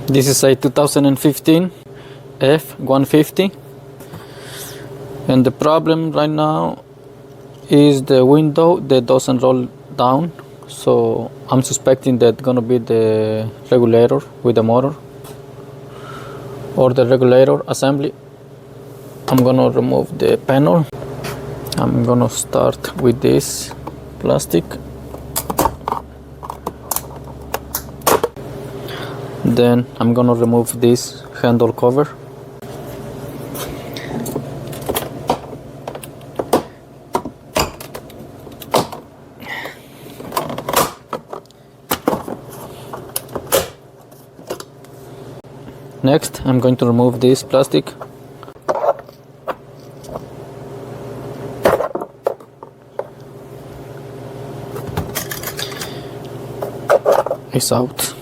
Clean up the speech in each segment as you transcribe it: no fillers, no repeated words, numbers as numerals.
This is a 2015 F150, and the problem right now is the window that doesn't roll down, so I'm suspecting that gonna be the regulator with the motor or the regulator assembly. I'm gonna remove the panel. I'm gonna start with this plastic. Then I'm gonna remove this handle cover. Next, I'm going to remove this plastic. It's out.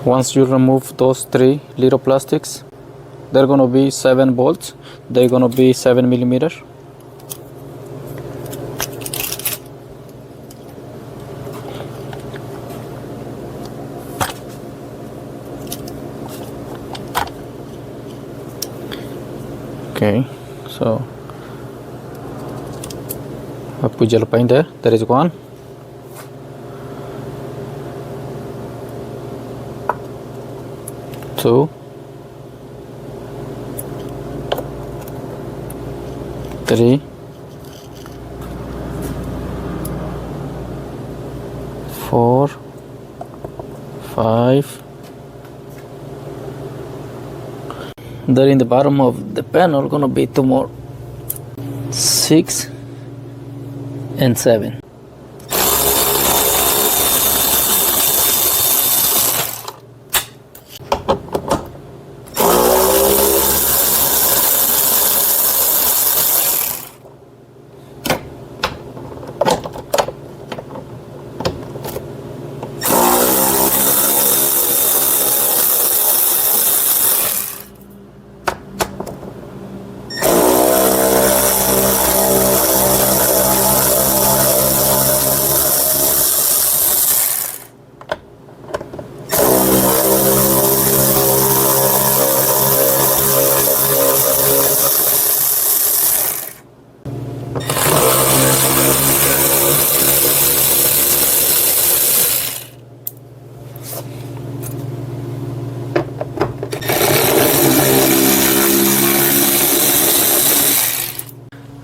Once you remove those 3 little plastics, they're gonna be 7 bolts. They're gonna be 7 millimeters. Okay, so I put yellow paint there. There is 1. Two, 3, 4, 5. There in the bottom of the panel gonna be 2 more, 6 and 7.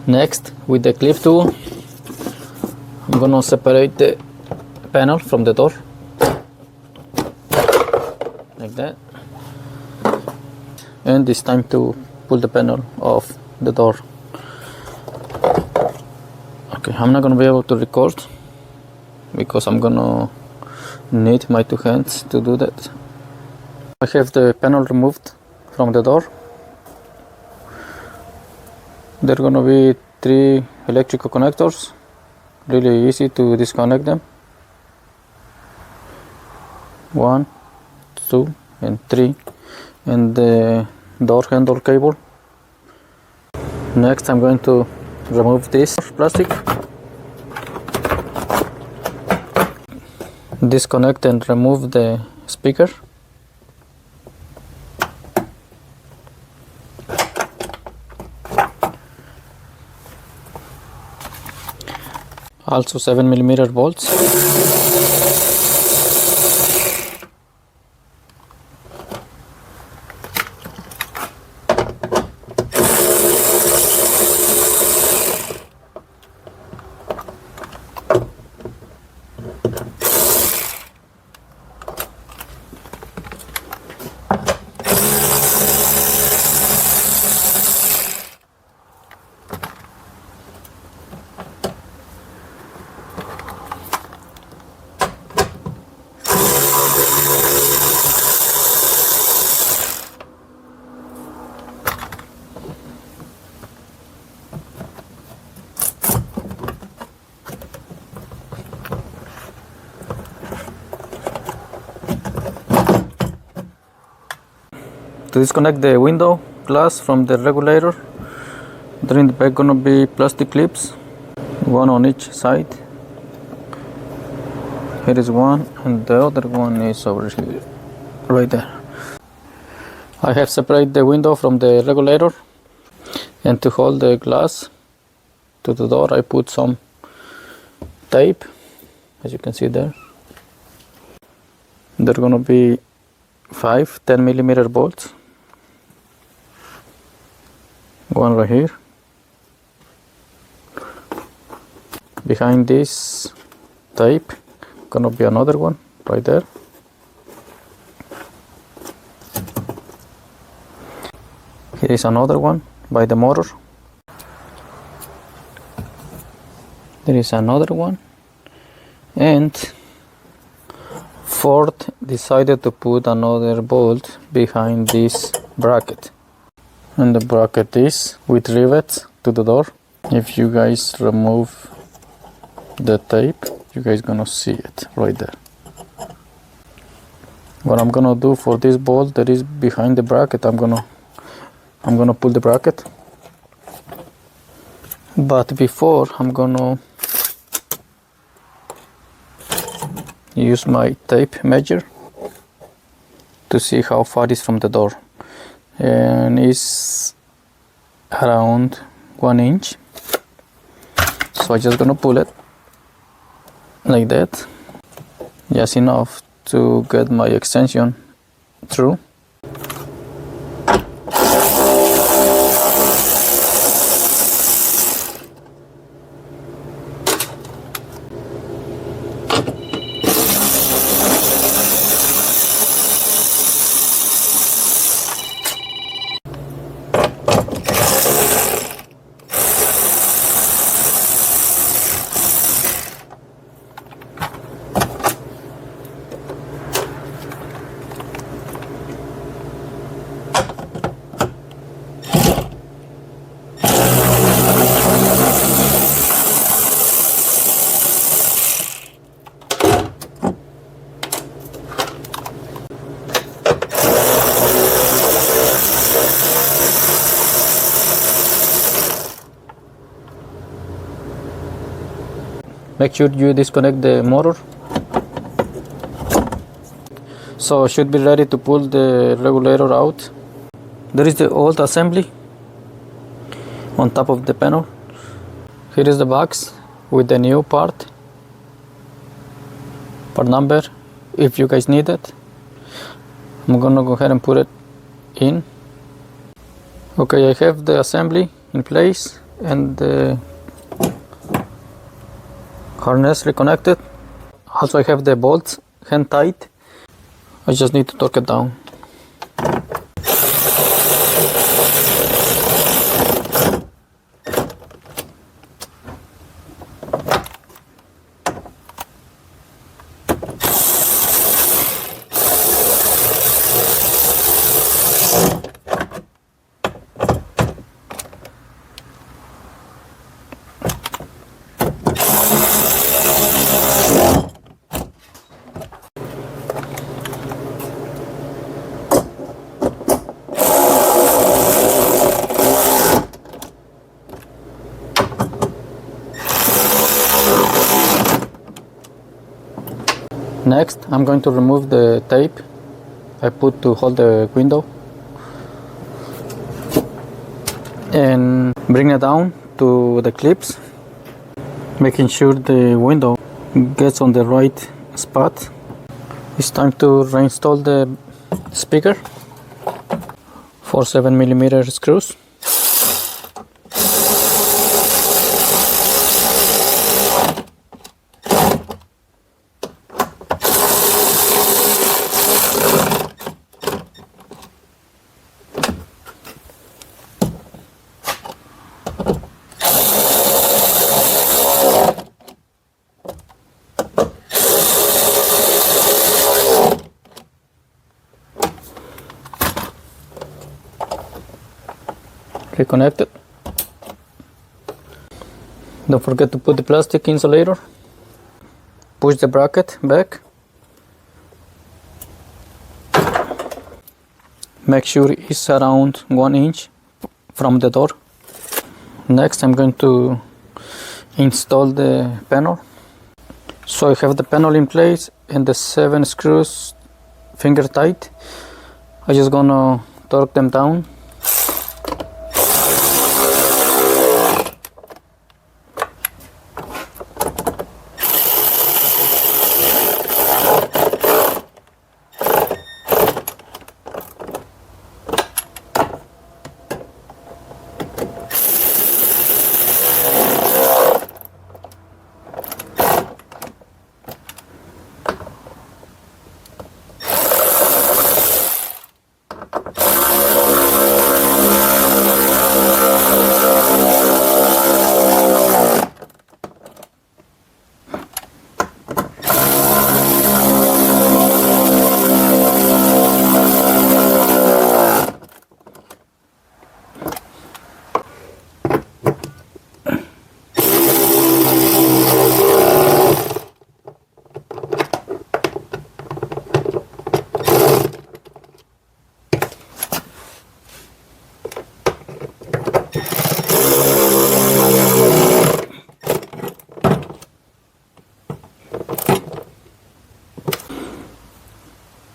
Next, with the clip tool, I'm gonna separate the panel from the door, like that. And it's time to pull the panel off the door. Okay, I'm not gonna be able to record because I'm gonna need my 2 hands to do that. I have the panel removed from the door. There are gonna be 3 electrical connectors, really easy to disconnect them. 1, 2 and 3, and the door handle cable. Next, I'm going to remove this plastic, disconnect and remove the speaker. Also 7 millimeter bolts. To disconnect the window glass from the regulator, there in the back gonna be plastic clips, 1 on each side. Here is one, and the other one is over here, right there. I have separated the window from the regulator, and to hold the glass to the door I put some tape, as you can see there. There are gonna be 5 10mm bolts, one right here. Behind this tape gonna be another one right there. Here is another one by the motor. There is another one, and Ford decided to put another bolt behind this bracket, and the bracket is with rivets to the door. If you guys remove the tape, you guys gonna see it right there. What I'm gonna do for this bolt that is behind the bracket, I'm gonna pull the bracket, but before I'm gonna use my tape measure to see how far it is from the door, and it's around 1 inch. So I'm just gonna pull it like that, just enough to get my extension through. Make sure you disconnect the motor. So should be ready to pull the regulator out. There is the old assembly on top of the panel. Here is the box with the new part number if you guys need it. I'm gonna go ahead and put it in. Okay, I have the assembly in place and the harness reconnected. Also I have the bolts hand tight. I just need to torque it down. Next, I'm going to remove the tape I put to hold the window and bring it down to the clips, making sure the window gets on the right spot. It's time to reinstall the speaker for 7mm screws. Reconnect it. Don't forget to put the plastic insulator. Push the bracket back. Make sure it's around 1 inch from the door. Next, I'm going to install the panel. So I have the panel in place and the 7 screws finger tight. I'm just gonna torque them down.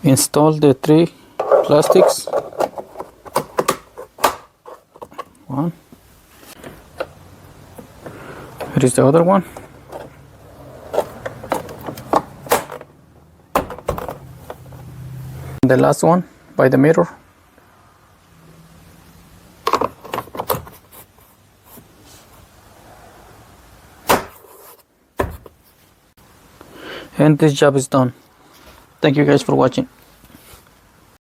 Install the 3 plastics. One. Here is the other one. The last one by the mirror. And this job is done. Thank you guys for watching.